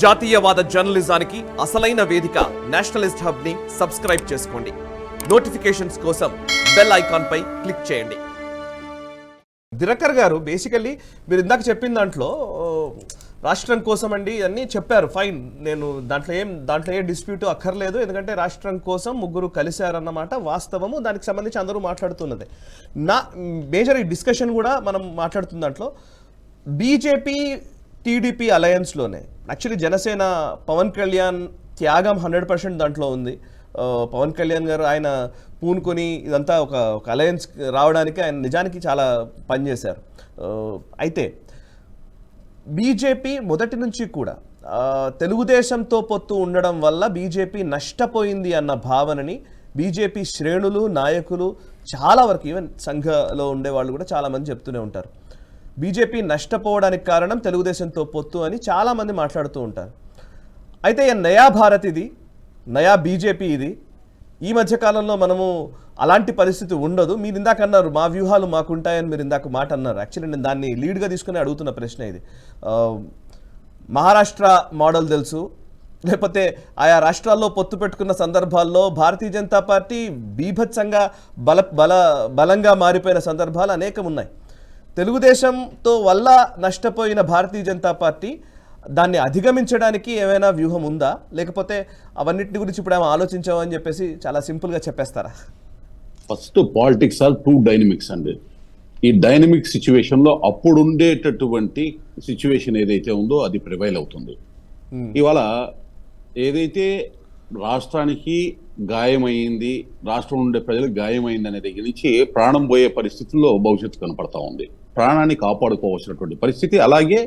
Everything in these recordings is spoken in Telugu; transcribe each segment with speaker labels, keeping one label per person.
Speaker 1: జాతీయవాద జర్నలిజానికి అసలైన వేదిక నేషనలిస్ట్ హబ్ ని సబ్స్క్రైబ్ చేసుకోండి. నోటిఫికేషన్స్ కోసం బెల్ ఐకాన్ పై క్లిక్ చేయండి. దినకర్ గారు బేసికల్లీ మీరు ఇందాక చెప్పిన దాంట్లో రాష్ట్రం కోసం అండి అన్నీ చెప్పారు, ఫైన్. నేను దాంట్లో ఏ డిస్ప్యూట్ అక్కర్లేదు, ఎందుకంటే రాష్ట్రం కోసం ముగ్గురు కలిశారన్నమాట వాస్తవము. దానికి సంబంధించి అందరూ మాట్లాడుతున్నదే. నా మేజర్ ఈ డిస్కషన్ కూడా మనం మాట్లాడుతున్న దాంట్లో బీజేపీ టీడీపీ అలయన్స్లోనే యాక్చువల్లీ జనసేన పవన్ కళ్యాణ్ త్యాగం 100% దాంట్లో ఉంది. పవన్ కళ్యాణ్ గారు ఆయన పూనుకొని ఇదంతా ఒక అలయన్స్ రావడానికి ఆయన నిజానికి చాలా పనిచేశారు. అయితే బీజేపీ మొదటి నుంచి కూడా తెలుగుదేశంతో పొత్తు ఉండడం వల్ల బీజేపీ నష్టపోయింది అన్న భావనని బీజేపీ శ్రేణులు నాయకులు చాలా వరకు ఈవెన్ సంఘలో ఉండేవాళ్ళు కూడా చాలామంది చెప్తూనే ఉంటారు. బీజేపీ నష్టపోవడానికి కారణం తెలుగుదేశంతో పొత్తు అని చాలామంది మాట్లాడుతూ ఉంటారు. అయితే నయా భారత్ ఇది, నయా బీజేపీ ఇది. ఈ మధ్యకాలంలో మనము అలాంటి పరిస్థితి ఉండదు. మీరు ఇందాక అన్నారు మా వ్యూహాలు మాకుంటాయని, మీరు ఇందాక మాట అన్నారు. యాక్చువల్లీ నేను దాన్ని లీడ్గా తీసుకుని అడుగుతున్న ప్రశ్న ఇది. మహారాష్ట్ర మోడల్ తెలుసు, లేకపోతే ఆయా రాష్ట్రాల్లో పొత్తు పెట్టుకున్న సందర్భాల్లో భారతీయ జనతా పార్టీ బీభత్సంగా బలంగా మారిపోయిన సందర్భాలు అనేకం ఉన్నాయి. తెలుగుదేశంతో వల్ల నష్టపోయిన భారతీయ జనతా పార్టీ దాన్ని అధిగమించడానికి ఏమైనా వ్యూహం ఉందా, లేకపోతే అవన్నిటి గురించి ఇప్పుడు ఏమైనా ఆలోచించామని చెప్పేసి చాలా సింపుల్గా చెప్పేస్తారా?
Speaker 2: First politics are too dynamics అండి. ఈ డైనమిక్ సిచ్యువేషన్లో అప్పుడు ఉండేటటువంటి సిచ్యువేషన్ ఏదైతే ఉందో అది ప్రివైల్ అవుతుంది. ఇవాళ ఏదైతే రాష్ట్రానికి గాయమైంది, రాష్ట్రం ఉండే ప్రజలకు గాయమైంది అనే దగ్గర నుంచి ప్రాణం పోయే పరిస్థితుల్లో భవిష్యత్తు కనపడతా ఉంది. ప్రాణాన్ని కాపాడుకోవాల్సినటువంటి పరిస్థితి, అలాగే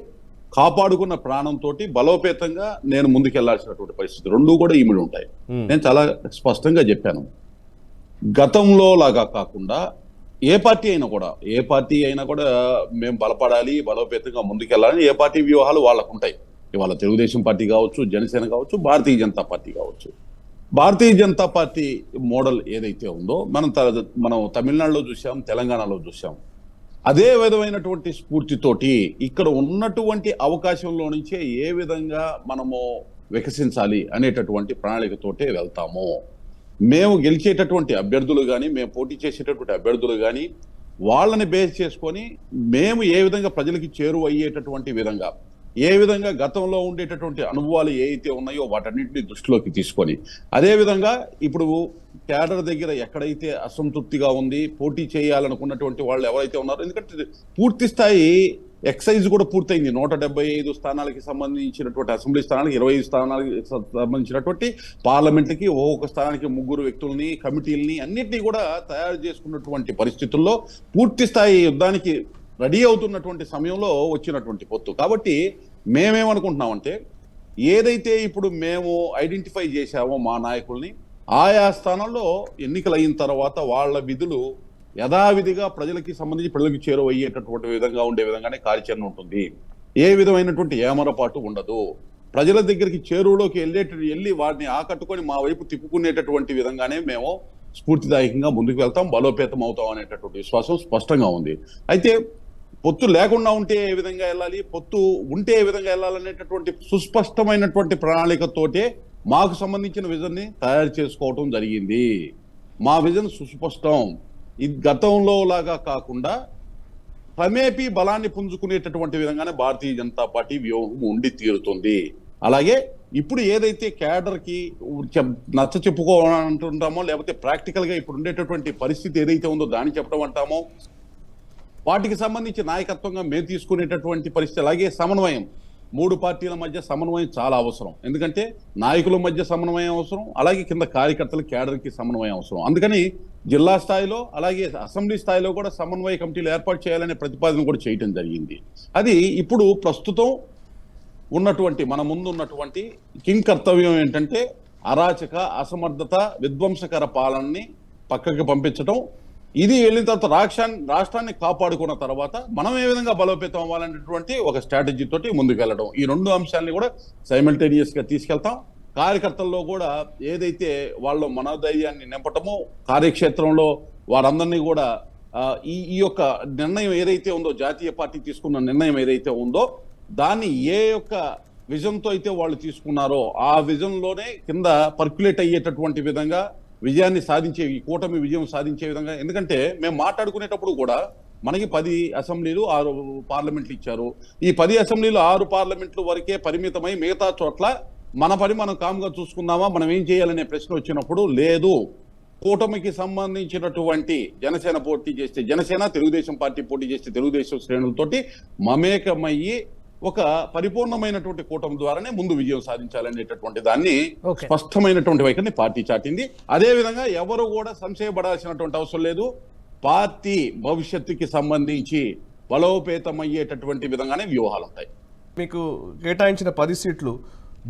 Speaker 2: కాపాడుకున్న ప్రాణంతో బలోపేతంగా నేను ముందుకెళ్లాల్సినటువంటి పరిస్థితి, రెండూ కూడా ఈమిడి ఉంటాయి. నేను చాలా స్పష్టంగా చెప్పాను. గతంలో లాగా కాకుండా ఏ పార్టీ అయినా కూడా మేము బలపడాలి, బలోపేతంగా ముందుకెళ్లాలని ఏ పార్టీ వ్యూహాలు వాళ్ళకు ఉంటాయి. ఇవాళ తెలుగుదేశం పార్టీ కావచ్చు, జనసేన కావచ్చు, భారతీయ జనతా పార్టీ కావచ్చు. భారతీయ జనతా పార్టీ మోడల్ ఏదైతే ఉందో మనం తమిళనాడులో చూసాం, తెలంగాణలో చూసాం. అదే విధమైనటువంటి స్ఫూర్తితోటి ఇక్కడ ఉన్నటువంటి అవకాశంలో నుంచే ఏ విధంగా మనము వికసించాలి అనేటటువంటి ప్రణాళికతోటే వెళ్తాము. మేము గెలిచేటటువంటి అభ్యర్థులు కానీ, మేము పోటీ చేసేటటువంటి అభ్యర్థులు కానీ వాళ్ళని బేస్ చేసుకొని మేము ఏ విధంగా ప్రజలకి చేరువయ్యేటటువంటి విధంగా, ఏ విధంగా గతంలో ఉండేటటువంటి అనుభవాలు ఏవైతే ఉన్నాయో వాటన్నింటినీ దృష్టిలోకి తీసుకొని, అదేవిధంగా ఇప్పుడు క్యాడర్ దగ్గర ఎక్కడైతే అసంతృప్తిగా ఉంది, పోటీ చేయాలనుకున్నటువంటి వాళ్ళు ఎవరైతే ఉన్నారో, ఎందుకంటే పూర్తి స్థాయి ఎక్సైజ్ కూడా పూర్తయింది. 175 స్థానాలకి సంబంధించినటువంటి అసెంబ్లీ స్థానాలకి, 25 స్థానాలకి సంబంధించినటువంటి పార్లమెంట్కి ఒక్కొక్క స్థానానికి 3 వ్యక్తుల్ని, కమిటీలని అన్నింటినీ కూడా తయారు చేసుకున్నటువంటి పరిస్థితుల్లో పూర్తి స్థాయి యుద్ధానికి రెడీ అవుతున్నటువంటి సమయంలో వచ్చినటువంటి పొత్తు. కాబట్టి మేమేమనుకుంటున్నామంటే, ఏదైతే ఇప్పుడు మేము ఐడెంటిఫై చేశామో మా నాయకుల్ని, ఆయా స్థానంలో ఎన్నికలు అయిన తర్వాత వాళ్ళ విధులు యథావిధిగా ప్రజలకి సంబంధించి ప్రజలకు చేరువయ్యేటటువంటి విధంగా ఉండే విధంగానే కార్యాచరణ ఉంటుంది. ఏ విధమైనటువంటి ఏమరపాటు ఉండదు. ప్రజల దగ్గరికి చేరువలోకి వెళ్ళి వాటిని ఆకట్టుకొని మా వైపు తిప్పుకునేటటువంటి విధంగానే మేము స్ఫూర్తిదాయకంగా ముందుకు వెళ్తాం, బలోపేతం అవుతాం అనేటటువంటి విశ్వాసం స్పష్టంగా ఉంది. అయితే పొత్తు లేకుండా ఉంటే ఏ విధంగా వెళ్ళాలి, పొత్తు ఉంటే ఏ విధంగా వెళ్ళాలనేటటువంటి సుస్పష్టమైనటువంటి ప్రణాళికతోటే మాకు సంబంధించిన విజన్ని తయారు చేసుకోవటం జరిగింది. మా విజన్ సుస్పష్టం. ఇది గతంలో లాగా కాకుండా క్రమేపీ బలాన్ని పుంజుకునేటటువంటి విధంగానే భారతీయ జనతా పార్టీ వ్యూహం ఉండి తీరుతుంది. అలాగే ఇప్పుడు ఏదైతే క్యాడర్కి నచ్చ చెప్పుకోవాలంటుంటామో, లేకపోతే ప్రాక్టికల్గా ఇప్పుడు ఉండేటటువంటి పరిస్థితి ఏదైతే ఉందో దాన్ని చెప్పడం అంటామో, వాటికి సంబంధించి నాయకత్వంగా మేము తీసుకునేటటువంటి పరిస్థితి, అలాగే సమన్వయం, 3 పార్టీల మధ్య సమన్వయం చాలా అవసరం. ఎందుకంటే నాయకుల మధ్య సమన్వయం అవసరం, అలాగే కింద కార్యకర్తల క్యాడర్కి సమన్వయం అవసరం. అందుకని జిల్లా స్థాయిలో అలాగే అసెంబ్లీ స్థాయిలో కూడా సమన్వయ కమిటీలు ఏర్పాటు చేయాలనే ప్రతిపాదన కూడా చేయటం జరిగింది. అది ఇప్పుడు ప్రస్తుతం ఉన్నటువంటి మన ముందు ఉన్నటువంటి కింగ్ కర్తవ్యం ఏంటంటే, అరాచక, అసమర్థత, విధ్వంసకర పాలనని పక్కకి పంపించడం. ఇది వెళ్ళిన తర్వాత రాష్ట్రాన్ని కాపాడుకున్న తర్వాత మనం ఏ విధంగా బలోపేతం అవ్వాలనేటువంటి ఒక స్ట్రాటజీ తోటి ముందుకెళ్ళడం. ఈ 2 అంశాలని కూడా సైమల్టేనియస్గా తీసుకెళ్తాం. కార్యకర్తల్లో కూడా ఏదైతే వాళ్ళు మనోధైర్యాన్ని నింపటమో, కార్యక్షేత్రంలో వారందరినీ కూడా ఈ యొక్క నిర్ణయం ఏదైతే ఉందో, జాతీయ పార్టీ తీసుకున్న నిర్ణయం ఏదైతే ఉందో దాన్ని ఏ యొక్క విజన్తో అయితే వాళ్ళు తీసుకున్నారో ఆ విజన్లోనే కింద పర్క్యులేట్ అయ్యేటటువంటి విధంగా విజయాన్ని సాధించే, ఈ కూటమి విజయం సాధించే విధంగా. ఎందుకంటే మేము మాట్లాడుకునేటప్పుడు కూడా మనకి 10 అసెంబ్లీలు 6 పార్లమెంట్లు ఇచ్చారు. ఈ 10 అసెంబ్లీలు 6 పార్లమెంట్లు వరకే పరిమితమై మిగతా చోట్ల మన పని మనం కామ్గా చూసుకుందామా, మనం ఏం చేయాలనే ప్రశ్న వచ్చినప్పుడు లేదు, కూటమికి సంబంధించినటువంటి జనసేన పోటీ చేస్తే జనసేన, తెలుగుదేశం పార్టీ పోటీ చేస్తే తెలుగుదేశం శ్రేణులతోటి మమేకమయ్యి ఒక పరిపూర్ణమైనటువంటి కూటమి ద్వారానే ముందు విజయం సాధించాలనేటటువంటి దాన్ని స్పష్టమైనటువంటి వైఖరిని పార్టీ చాటింది. అదే విధంగా ఎవరు కూడా సంశయపడాల్సినటువంటి అవసరం లేదు. పార్టీ భవిష్యత్తుకి సంబంధించి బలోపేతమయ్యేటటువంటి విధంగానే వ్యూహాలు ఉంటాయి.
Speaker 1: మీకు కేటాయించిన 10 సీట్లు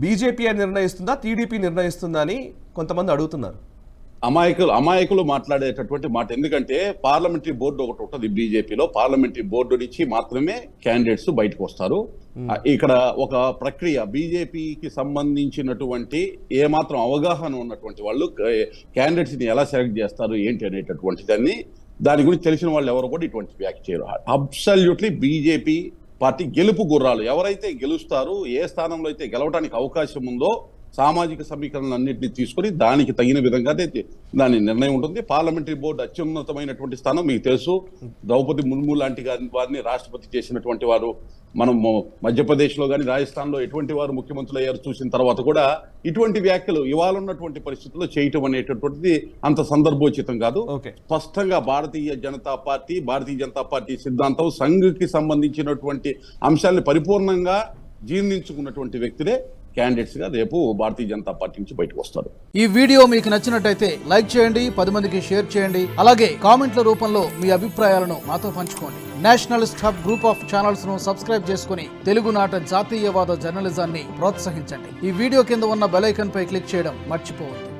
Speaker 1: బీజేపీ నిర్ణయిస్తుందా, టీడీపీ నిర్ణయిస్తుందా అని కొంతమంది అడుగుతున్నారు.
Speaker 2: అమాయకులు మాట్లాడేటటువంటి మాట. ఎందుకంటే పార్లమెంటరీ బోర్డు ఒకటి ఉంటుంది బీజేపీలో. పార్లమెంటరీ బోర్డు నుంచి మాత్రమే క్యాండిడేట్స్ బయటకు వస్తారు. ఇక్కడ ఒక ప్రక్రియ, బీజేపీకి సంబంధించినటువంటి ఏమాత్రం అవగాహన ఉన్నటువంటి వాళ్ళు క్యాండిడేట్స్ ని ఎలా సెలెక్ట్ చేస్తారు ఏంటి అనేటటువంటి దాని గురించి తెలిసిన వాళ్ళు ఎవరు కూడా ఇటువంటి వ్యాఖ్య చేయరు. అబ్సల్యూట్లీ బీజేపీ పార్టీ గెలుపు గుర్రాలు. ఎవరైతే గెలుస్తారు, ఏ స్థానంలో అయితే గెలవడానికి అవకాశం ఉందో సామాజిక సమీకరణలన్నింటినీ తీసుకొని దానికి తగిన విధంగా దాని నిర్ణయం ఉంటుంది. పార్లమెంటరీ బోర్డు అత్యున్నతమైనటువంటి స్థానం. మీకు తెలుసు, ద్రౌపది ముర్ము లాంటి వారిని రాష్ట్రపతి చేసినటువంటి వారు. మనం మధ్యప్రదేశ్లో కానీ రాజస్థాన్లో ఎటువంటి వారు ముఖ్యమంత్రులు అయ్యారు చూసిన తర్వాత కూడా ఇటువంటి వ్యాఖ్యలు ఇవాళ ఉన్నటువంటి పరిస్థితుల్లో చేయటం అనేటటువంటిది అంత సందర్భోచితం కాదు. స్పష్టంగా భారతీయ జనతా పార్టీ సిద్ధాంతం, సంఘ్కి సంబంధించినటువంటి అంశాలను పరిపూర్ణంగా జీర్ణించుకున్నటువంటి వ్యక్తులే క్యాండిడేట్స్ గా రేపు భారతీయ జనతా పార్టీ నుంచి బయటకు వస్తారు.
Speaker 3: ఈ వీడియో మీకు నచ్చినట్టయితే లైక్ చేయండి, 10 మందికి షేర్ చేయండి. అలాగే కామెంట్ల రూపంలో మీ అభిప్రాయాలను మాతో పంచుకోండి. Nationalist hub group of channels ను సబ్స్క్రైబ్ చేసుకుని తెలుగునాట జాతీయవాద జర్నలిజాన్ని ప్రోత్సహించండి. ఈ వీడియో కింద ఉన్న బెల్ ఐకాన్ పై క్లిక్ చేయడం మర్చిపోవద్దు.